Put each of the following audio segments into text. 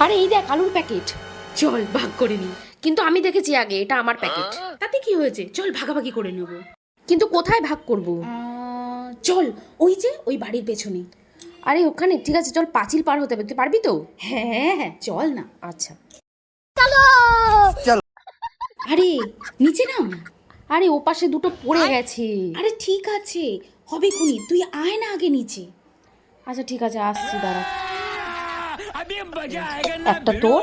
আরে এই দেখ আলুর প্যাকেট, চল ভাগ করে নি। কিন্তু আমি দেখেছি আগে এটা আমার প্যাকেট। তাতে কি হয়েছে, চল ভাগাভাগি করে নেব। কিন্তু কোথায় ভাগ করব? চল ওই যে ওই বাড়ির পেছনে। আরে ওখানে ঠিক আছে, চল পাঁচিল পার হতে হবে, তুই পারবি তো? হ্যাঁ হ্যাঁ চল না। আচ্ছা আরে নিচে নাম। আরে ও পাশে দুটো পড়ে গেছে। আরে ঠিক আছে, হবে খুনি, তুই আয় না আগে নিচে। আচ্ছা ঠিক আছে আসছি, দাঁড়া। একটা তোর,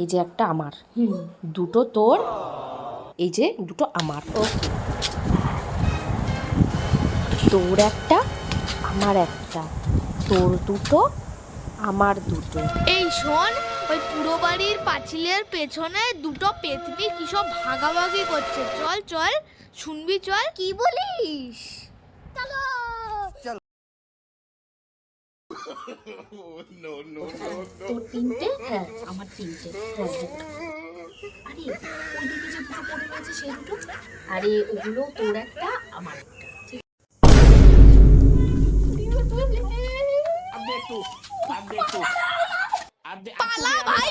এই যে একটা আমার, দুটো তোর, এই যে দুটো আমার। ওকে। তোর একটা, আমার একটা, তোর দুটো, আমার দুটো। এই শোন, ওই পুরো বাড়ির পাঁচিলের পেছনে দুটো পেতনি কি সব ভাগাভাগি করছে। চল চল শুনবি, চল। কি বলিস? চলো। তোর তিনটে, হ্যাঁ আমার তিনটে। আরে ওইদিকে যে দুটো পড়ে রয়েছে সেই দুটো, আরে ওগুলো তোর একটা আমার একটা। পালা ভাই